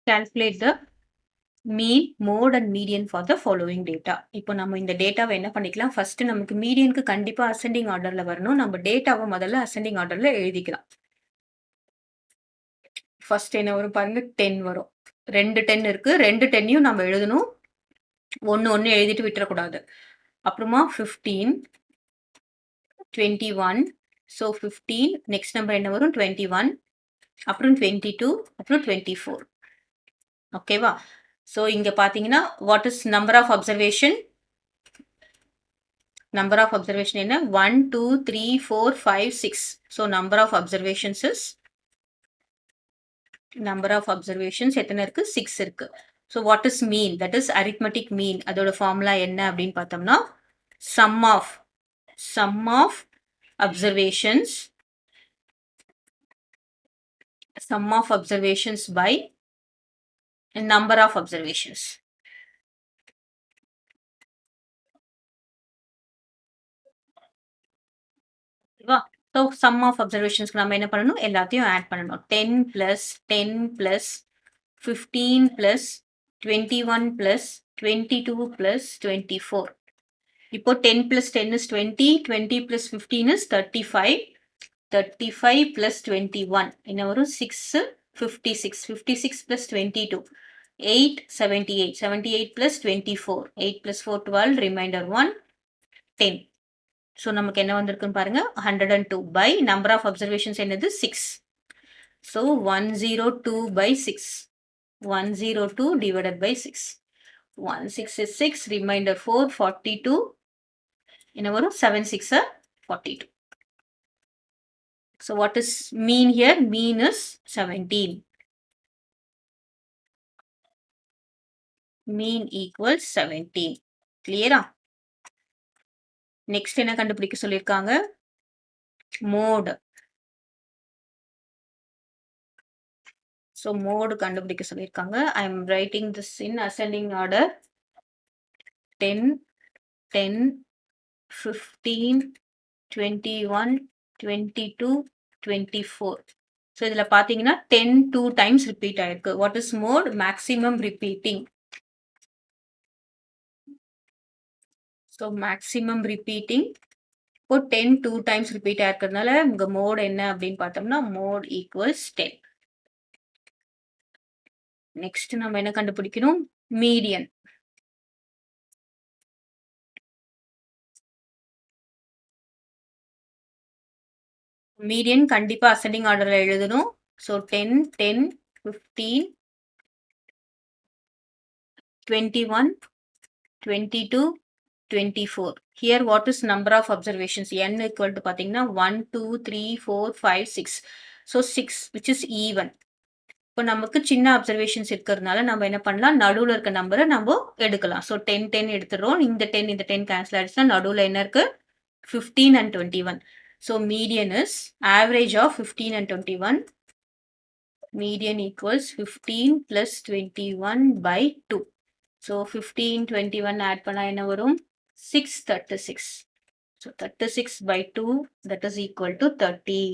calculate the mean, mode and median for the following data. இப்போ நம்ம இந்த டேட்டாவை என்ன பண்ணிக்கலாம்? ஃபர்ஸ்ட் நமக்கு மீடியனுக்கு கண்டிப்பா அசெண்டிங் ஆர்டர்ல வரணும். நம்ம டேட்டாவை முதல்ல அசெண்டிங் ஆர்டர்ல எழுதிக்கலாம். ஃபர்ஸ்ட் என்ன வரும் பாருங்க, 10 வரும். 2 10 இருக்கு. 2 10யும் நம்ம எழுதணும். ஒன்னு எழுதிட்டு விட்டுறக்கூடாது. அப்புறமா 15, 21. ஸோ 15, நெக்ஸ்ட் நம்பர் என்ன வரும்? 21, அப்புறம் 22, அப்புறம் 24. ஓகேவா? ஸோ இங்க பாத்தீங்கன்னா what is number of observation? Number of observation என்ன? 1, 2, 3, 4, 5, 6. So number of observations is எத்தனை இருக்கு? 6 இருக்கு. So what is mean? That is arithmetic mean. அதோட formula என்ன அப்படின்னு பார்த்தோம்னா sum of observations by number of observations. So sum of observations நம்ம என்ன பண்ணணும்? எல்லாத்தையும் ஆட் பண்ணணும். 10 plus 10 plus 15 plus 21 plus 22 plus 24. இப்போ 10 plus 10 is 20, 20 plus 15 is 35, 35 plus 21 என்ன வரும்? 6, 56, 56 plus 22, 8, 78, 78 plus 24, 8 plus 4, 12, remainder 1, 10. So நமக்கு என்ன வந்திருக்குன்னு பாருங்க, 102 by number of observations என்னது? 6. So 102 by 6. 102 divided by 6. 1 6 is 6, remainder 4, 42. என்ன வரும்? 7 6 42. So what is mean here? Mean is 17. Mean equals 17. Clear? Next என்ன கண்டுபிடிக்க சொல்லிருக்காங்க? Mode. So mode கண்டுபிடிக்க சொல்லிருக்காங்க. I am writing this in ascending order. 10, 10, 15, 21, 22, 24. So இதுல பாத்தீங்கன்னா 10 2 times repeat ஆயிருக்கு. What is mode? Maximum repeating. So maximum repeating. இப்போ 10 2 times repeat ஆயிருக்கிறதுனால உங்க mode என்ன அப்படின்னு பார்த்தோம்னா mode equals 10. நெக்ஸ்ட் நம்ம என்ன கண்டுபிடிக்கணும்? மீடியன். மீடியன் கண்டிப்பா அசெண்டிங் ஆர்டர்ல எழுதணும். So 10, 10, 15, 21, 22, 24. Here what is number of observations? N equal to பாத்தீங்கன்னா 1, 2, 3, 4, 5, 6. So 6 which is even. இப்போ நமக்கு சின்ன அப்சர்வேஷன்ஸ் இருக்கிறதுனால நம்ம என்ன பண்ணலாம்? நடுவில் இருக்க நம்பரை நம்ம எடுக்கலாம். ஸோ 10 10 எடுத்துடுறோம். இந்த 10 கேன்சல் ஆயிடுச்சுன்னா நடுவில் என்ன இருக்கு? 15 and 21. So median is average of 15 and 21. Median equals 15 plus 21 by 2. So 15, 21 add பண்ணா என்ன வரும்? 636. So 36 by 2 that is equal to 30.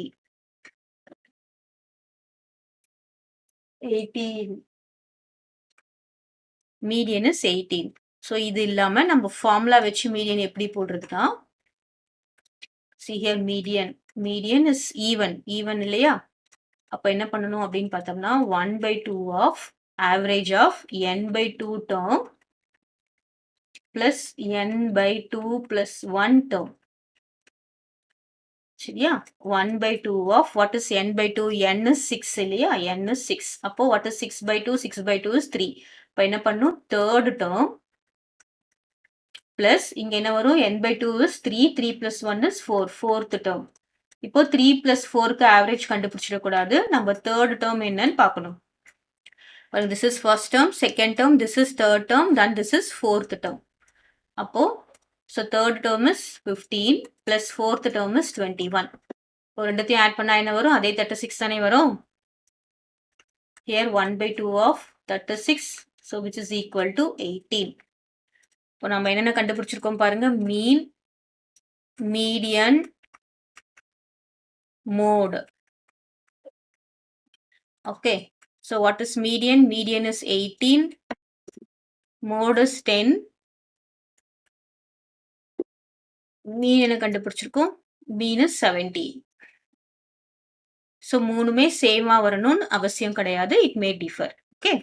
18. Median is 18. So இது இல்லாம நம்ம ஃபார்முலா வச்சு மீடியன் எப்படி போடுறதுன்னா, see here median. Median is even இல்லையா? அப்ப என்ன பண்ணணும் அப்படின்னு பார்த்தோம்னா 1 by 2 of average of n by 2 term plus n by 2 plus 1 term. சரியா? 1 by 2 of what is n by 2? n is 6 இல்லையா? n is 6. அப்போ what is 6 by 2? 6 by 2 is 3. இப்போ என்ன பண்ணும்? third term plus இங்க என்ன வரும்? n by 2 is 3. 3 plus 1 is 4. fourth term. இப்போ 3 plus 4க்கு average கண்டுபிடிச்சிடக்கூடாது. நம்ம third term என்னன்னு பார்க்கணும். Well, this is first term, second term, this is third term, then this is fourth term. அப்போ so third term is 15 plus fourth term is 21. இப்போ ரெண்டுத்தையும் add பண்ணா என்ன வரும்? அதே 36 தானே வரும். Here 1 by 2 of 36, so which is equal to 18. இப்போ நம்ம என்னென்ன கண்டுபிடிச்சிருக்கோம் பாருங்க. Mean, median, mode. Okay, So what is median? Median is 18. Mode is 10. Mean என்ன கண்டுபிடிச்சிருக்கோம்? Mean is 17. So மூணுமே சேமா வரணும்னு அவசியம் கிடையாது. It may differ. Okay.